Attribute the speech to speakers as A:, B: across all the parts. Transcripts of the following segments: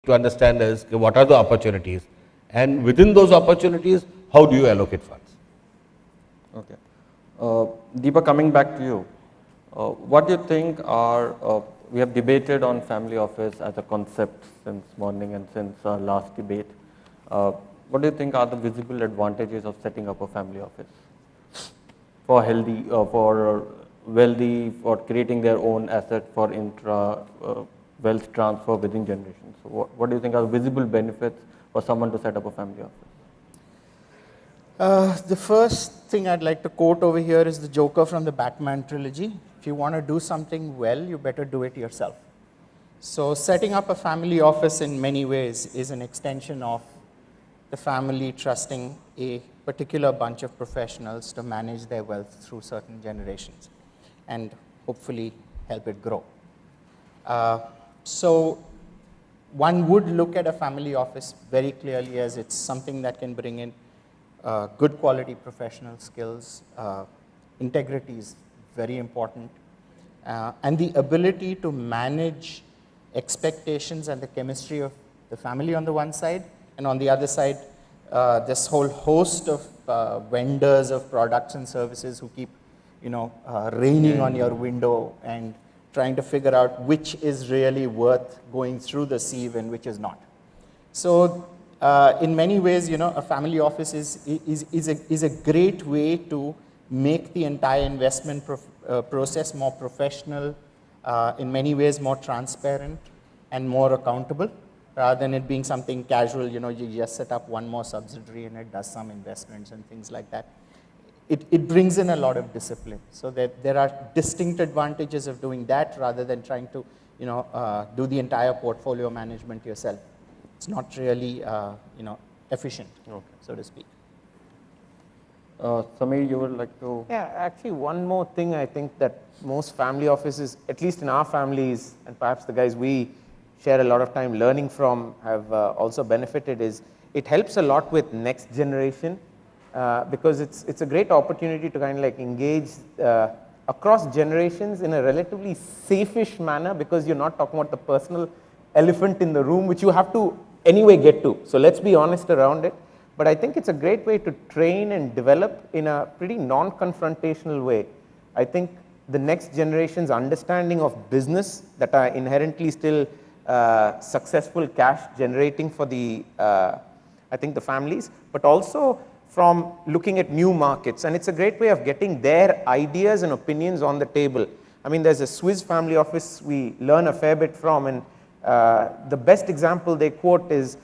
A: to understand is okay, what are the opportunities, and within those opportunities, how do you allocate funds?
B: Okay. Deepa, coming back to you, what do you think are, we have debated on family office as a concept since morning and since our last debate. What do you think are the visible advantages of setting up a family office for healthy, for wealthy, for creating their own asset, for intra wealth transfer within generations? So what do you think are visible benefits for someone to set up a family office?
C: The first thing I'd like to quote over here is the Joker from the Batman trilogy. If you want to do something well, you better do it yourself. So setting up a family office in many ways is an extension of the family trusting a particular bunch of professionals to manage their wealth through certain generations and hopefully help it grow. So one would look at a family office very clearly as it's something that can bring in good quality professional skills. Integrity is very important. And the ability to manage expectations and the chemistry of the family on the one side, and on the other side, this whole host of vendors of products and services who keep, raining on your window and trying to figure out which is really worth going through the sieve and which is not. So in many ways, a family office is a great way to make the entire investment process more professional, in many ways more transparent and more accountable, rather than it being something casual, you just set up one more subsidiary and it does some investments and things like that. It brings in a lot of discipline. So that there are distinct advantages of doing that rather than trying to, do the entire portfolio management yourself. It's not really, efficient, so to speak.
B: Samir, you would like to?
D: Yeah, actually, one more thing I think that most family offices, at least in our families, and perhaps the guys we share a lot of time learning from, have also benefited is it helps a lot with next generation because it's a great opportunity to kind of like engage across generations in a relatively safe-ish manner, because you're not talking about the personal elephant in the room, which you have to anyway get to. So let's be honest around it. But I think it's a great way to train and develop in a pretty non-confrontational way. I think the next generation's understanding of business that are inherently still successful cash generating for the, I think the families, but also from looking at new markets. And it's a great way of getting their ideas and opinions on the table. I mean, there's a Swiss family office we learn a fair bit from, and the best example they quote is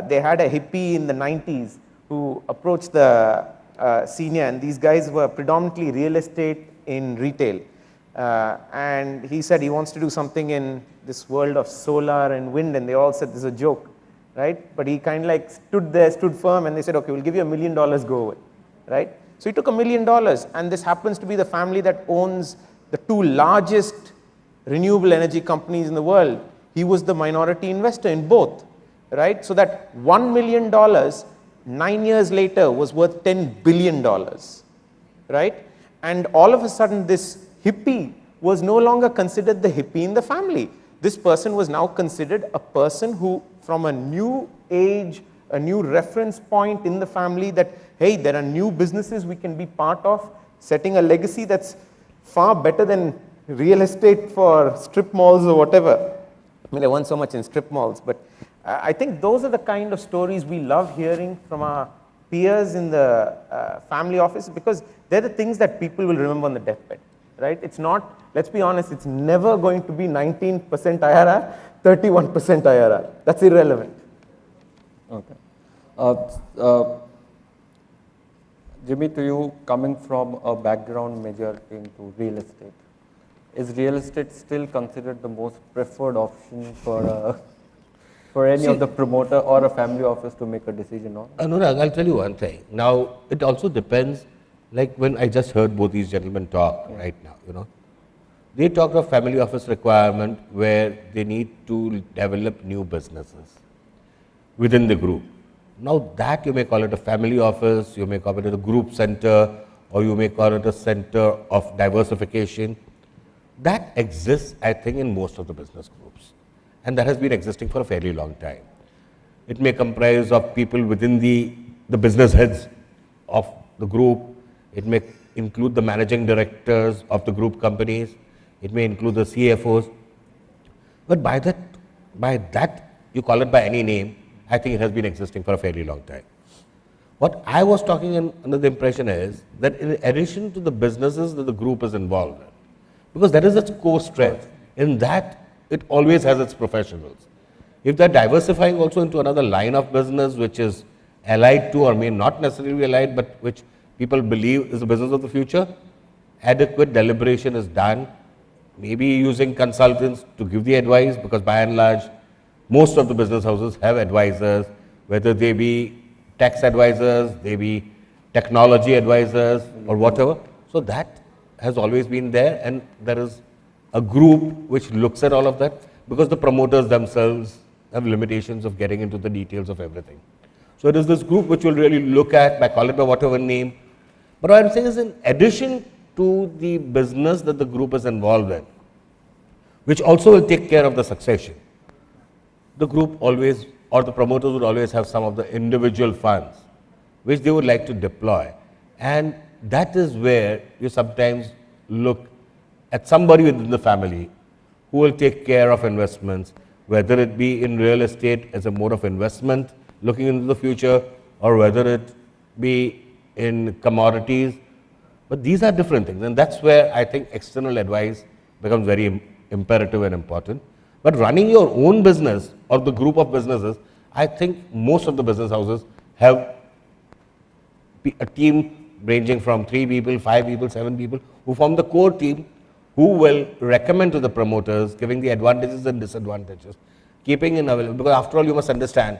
D: they had a hippie in the 90s who approached the senior, and these guys were predominantly real estate in retail. And he said he wants to do something in this world of solar and wind, and they all said this is a joke, right? But he kind of like stood firm, and they said, okay, we'll give you $1 million, go away, right? So he took $1 million, and this happens to be the family that owns the two largest renewable energy companies in the world. He was the minority investor in both, right? So that $1 million, 9 years later, was worth $10 billion, right? And all of a sudden, this hippie was no longer considered the hippie in the family. This person was now considered a person who, from a new age, a new reference point in the family, that, hey, there are new businesses we can be part of, setting a legacy that's far better than real estate for strip malls or whatever. I mean, there weren't so much in strip malls, but I think those are the kind of stories we love hearing from our peers in the family office, because they're the things that people will remember on the deathbed, right? It's not, let's be honest, it's never going to be 19% IRR, 31% IRR. That's irrelevant.
B: Okay. Jimmy, to you, coming from a background major into real estate, is real estate still considered the most preferred option for any of the promoter or a family office to make a decision on?
A: Anurag, I'll tell you one thing. Now, it also depends, like when I just heard both these gentlemen talk right now, they talked of family office requirement where they need to develop new businesses within the group. Now that you may call it a family office, you may call it a group center, or you may call it a center of diversification. That exists, I think, in most of the business groups. and that has been existing for a fairly long time. It may comprise of people within the business heads of the group. It may include the managing directors of the group companies. It may include the CFOs. But by that, you call it by any name, I think it has been existing for a fairly long time. What I was talking under the impression is that in addition to the businesses that the group is involved in, because that is its core strength, in that it always has its professionals. If they're diversifying also into another line of business which is allied to or may not necessarily be allied, but which people believe is the business of the future, adequate deliberation is done, maybe using consultants to give the advice, because by and large, most of the business houses have advisors, whether they be tax advisors, they be technology advisors or whatever. So that has always been there, and there is a group which looks at all of that, because the promoters themselves have limitations of getting into the details of everything. So it is this group which will really look at, call it by whatever name. But what I'm saying is, in addition to the business that the group is involved in, which also will take care of the succession, the group always, or the promoters would always have some of the individual funds which they would like to deploy. And that is where you sometimes look at somebody within the family who will take care of investments, whether it be in real estate as a mode of investment looking into the future, or whether it be in commodities. But these are different things, and that's where I think external advice becomes very imperative and important. But running your own business or the group of businesses, I think most of the business houses have a team ranging from 3 people, 5 people, 7 people, who form the core team, who will recommend to the promoters, giving the advantages and disadvantages, keeping in available, because after all you must understand,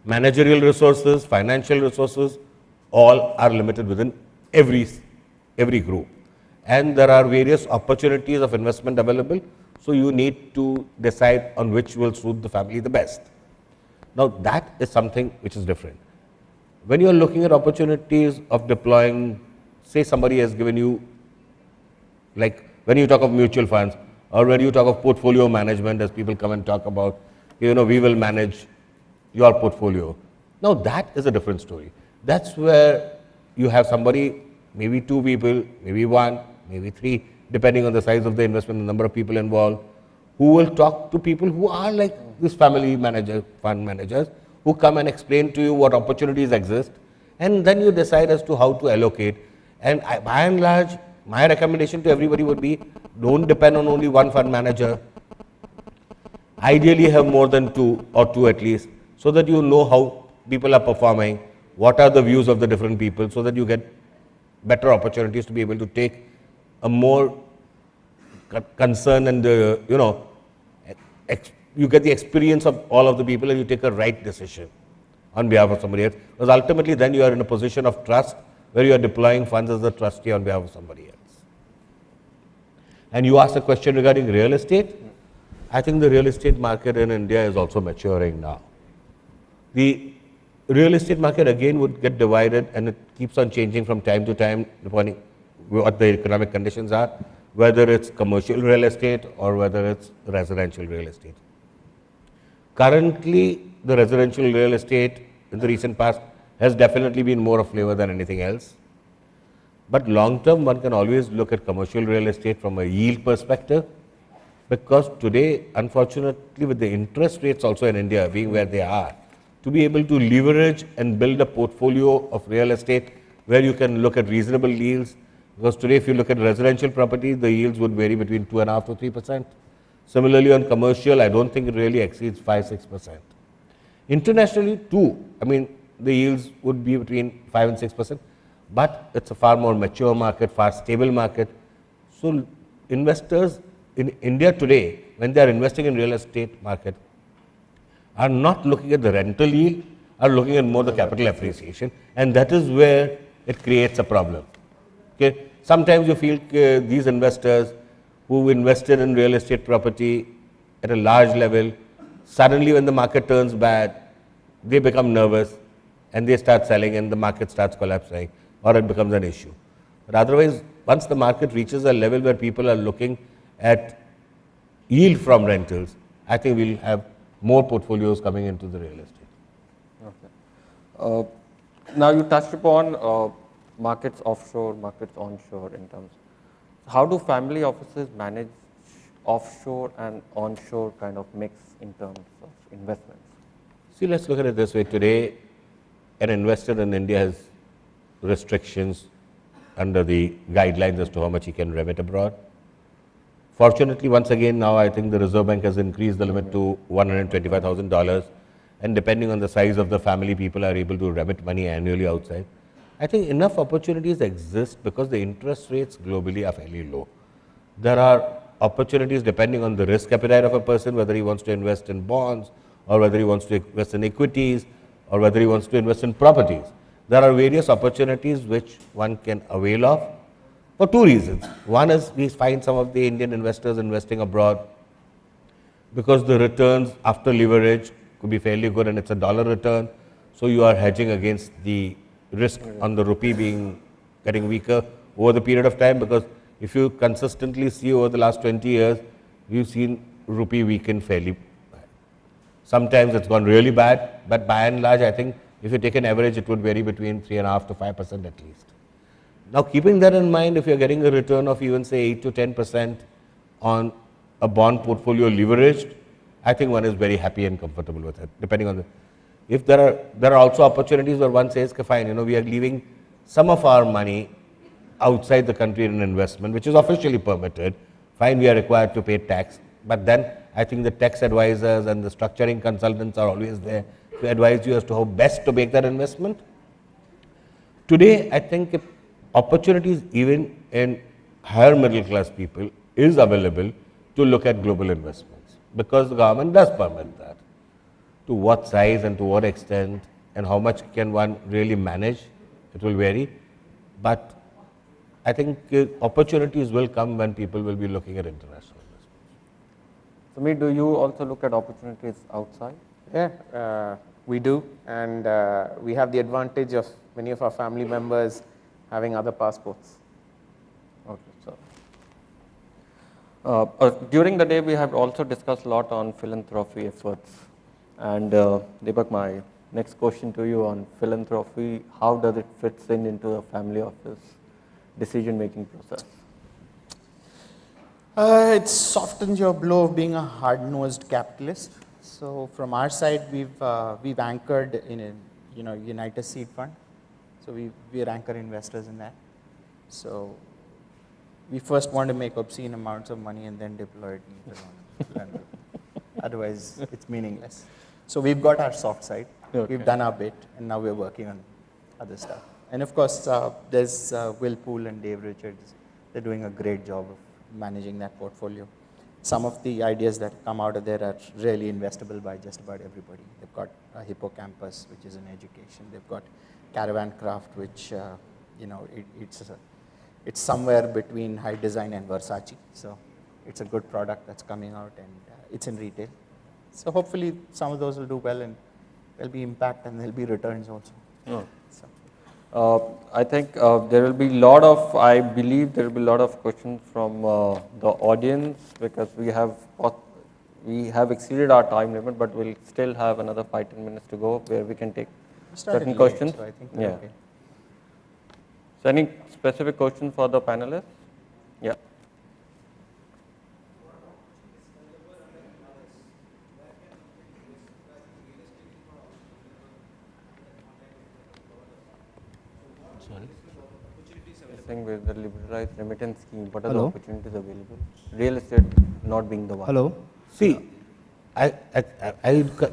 A: managerial resources, financial resources, all are limited within every group. And there are various opportunities of investment available, so you need to decide on which will suit the family the best. Now that is something which is different. When you are looking at opportunities of deploying, say somebody has given you, like when you talk of mutual funds, or when you talk of portfolio management, as people come and talk about, we will manage your portfolio. Now that is a different story. That's where you have somebody, maybe 2 people, maybe 1, maybe 3, depending on the size of the investment, the number of people involved, who will talk to people who are like this family manager, fund managers, who come and explain to you what opportunities exist, and then you decide as to how to allocate. And by and large, my recommendation to everybody would be, don't depend on only one fund manager. Ideally have more than 2 or 2 at least, so that you know how people are performing, what are the views of the different people, so that you get better opportunities to be able to take a more concern and you get the experience of all of the people, and you take a right decision on behalf of somebody else, because ultimately then you are in a position of trust where you are deploying funds as a trustee on behalf of somebody else. And you asked a question regarding real estate. I think the real estate market in India is also maturing now. The real estate market again would get divided, and it keeps on changing from time to time depending what the economic conditions are, whether it's commercial real estate or whether it's residential real estate. Currently, the residential real estate in the recent past has definitely been more of flavor than anything else. But long term, one can always look at commercial real estate from a yield perspective, because today, unfortunately, with the interest rates also in India being where they are, to be able to leverage and build a portfolio of real estate where you can look at reasonable yields, because today if you look at residential property, the yields would vary between 2.5% to 3%. Similarly on commercial, I don't think it really exceeds 5-6%. Internationally too, the yields would be between 5 and 6%, but it's a far more mature market, far stable market. So investors in India today, when they are investing in real estate market, are not looking at the rental yield, are looking at more the capital appreciation, and that is where it creates a problem. Okay? Sometimes you feel these investors who invested in real estate property at a large level, suddenly when the market turns bad, they become nervous and they start selling and the market starts collapsing, or it becomes an issue. But otherwise, once the market reaches a level where people are looking at yield from rentals, I think we'll have more portfolios coming into the real estate.
B: Okay. Now you touched upon markets offshore, markets onshore in terms. How do family offices manage offshore and onshore kind of mix in terms of investments?
A: See, let's look at it this way. Today, an investor in India has restrictions under the guidelines as to how much he can remit abroad. Fortunately, once again, now I think the Reserve Bank has increased the limit to $125,000, and depending on the size of the family, people are able to remit money annually outside. I think enough opportunities exist because the interest rates globally are fairly low. There are opportunities depending on the risk appetite of a person, whether he wants to invest in bonds or whether he wants to invest in equities or whether he wants to invest in properties. There are various opportunities which one can avail of for two reasons. One is we find some of the Indian investors investing abroad because the returns after leverage could be fairly good and it's a dollar return. So you are hedging against the risk on the rupee getting weaker over the period of time, because if you consistently see over the last 20 years, we've seen rupee weaken fairly bad. Sometimes it's gone really bad, but by and large, I think if you take an average, it would vary between 3.5% to 5% at least. Now, keeping that in mind, if you're getting a return of even say 8 to 10% on a bond portfolio leveraged, I think one is very happy and comfortable with it, depending on the. If there are also opportunities where one says, okay, fine, we are leaving some of our money outside the country in investment, which is officially permitted. Fine, we are required to pay tax, but then I think the tax advisors and the structuring consultants are always there to advise you as to how best to make that investment. Today, I think if opportunities even in higher middle class people is available to look at global investments, because the government does permit that. To what size and to what extent and how much can one really manage, it will vary. But I think opportunities will come when people will be looking at international investments.
B: Sameer, do you also look at opportunities outside?
D: Yeah, we do, and we have the advantage of many of our family members having other passports.
B: Okay, so during the day we have also discussed a lot on philanthropy efforts, and Deepak, my next question to you on philanthropy: how does it fit into a family office decision-making process?
C: It softens your blow of being a hard-nosed capitalist. So from our side, we've anchored in a United Seed Fund. So we are anchor investors in that. So we first want to make obscene amounts of money and then deploy it in London. Otherwise, it's meaningless. So we've got our soft side.
B: Okay.
C: We've done our bit, and now we're working on other stuff. And of course, there's Will Poole and Dave Richards. They're doing a great job of managing that portfolio. Some of the ideas that come out of there are really investable by just about everybody. They've got Hippocampus, which is an education. They've got Caravan Craft, which it's somewhere between High Design and Versace. So it's a good product that's coming out, and it's in retail. So hopefully some of those will do well, and there'll be impact and there'll be returns also.
B: Oh.
C: So.
B: I think there will be I believe there will be a lot of questions from the audience, because we have exceeded our time limit, but we'll still have another 5-10 minutes to go where we can take certain questions.
C: So I think
B: yeah.
C: okay.
B: So any specific question for the panelists? Yeah. With the liberalized remittance scheme, what are the opportunities available? Real estate not being the one.
E: Hello.
A: See, I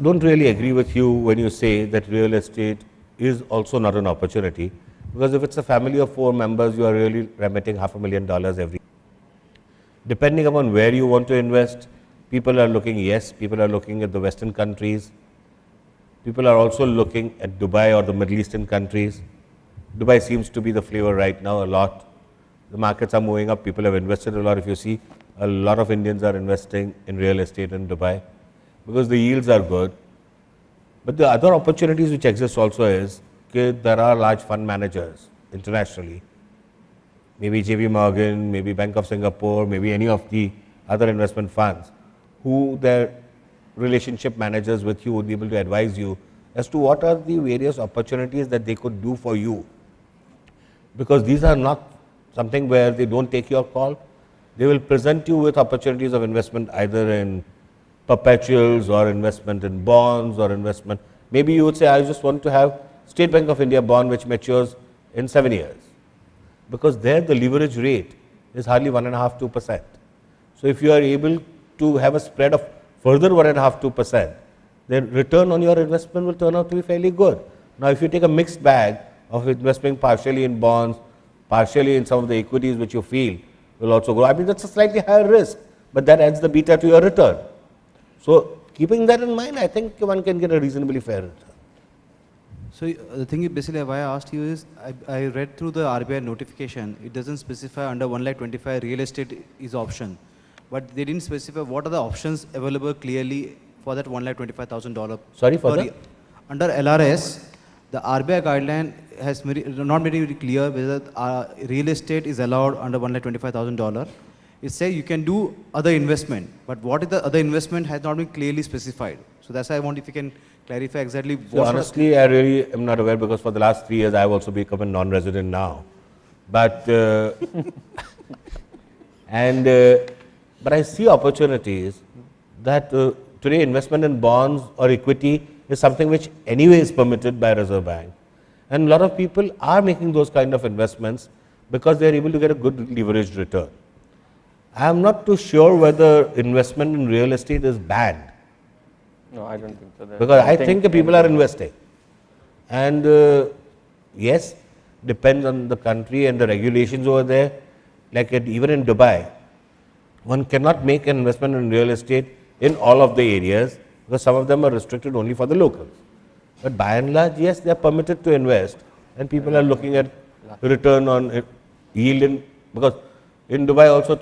A: don't really agree with you when you say that real estate is also not an opportunity, because if it's a family of 4 members, you are really remitting $500,000 every. Depending upon where you want to invest, people are looking at the Western countries. People are also looking at Dubai or the Middle Eastern countries. Dubai seems to be the flavor right now a lot. The markets are moving up. People have invested a lot. If you see, a lot of Indians are investing in real estate in Dubai because the yields are good. But the other opportunities which exist also is that there are large fund managers internationally. Maybe JP Morgan, maybe Bank of Singapore, maybe any of the other investment funds who their relationship managers with you would be able to advise you as to what are the various opportunities that they could do for you. Because these are not something where they don't take your call. They will present you with opportunities of investment either in perpetuals or investment in bonds or investment. Maybe you would say, I just want to have State Bank of India bond which matures in 7 years. Because there the leverage rate is hardly 1.5%, 2%. So if you are able to have a spread of further 1.5%, 2%, then return on your investment will turn out to be fairly good. Now if you take a mixed bag of investing partially in bonds, partially in some of the equities which you feel will also grow, I mean that's a slightly higher risk, but that adds the beta to your return. So keeping that in mind, I think one can get a reasonably fair return.
E: So the thing is basically why I asked you is, I read through the RBI notification, it doesn't specify under 1,25,000 real estate is option, but they didn't specify what are the options available clearly for that $1,25,000.
A: Sorry for that?
E: Under LRS, the RBI guideline has not made it clear whether real estate is allowed under $1,25,000. It says you can do other investment, but what is the other investment has not been clearly specified. So that's why I want if you can clarify exactly
A: So
E: what.
A: honestly, I really am not aware because for the last 3 years I have also become a non-resident now. But but I see opportunities that today investment in bonds or equity is something which anyway is permitted by Reserve Bank. And a lot of people are making those kind of investments because they are able to get a good leveraged return. I am not too sure whether investment in real estate is banned.
B: No, I don't think so.
A: Because I think people are investing. And yes, depends on the country and the regulations over there. Like even in Dubai, one cannot make an investment in real estate in all of the areas because some of them are restricted only for the locals. But by and large, yes, they are permitted to invest and people are looking at return on yield because in Dubai also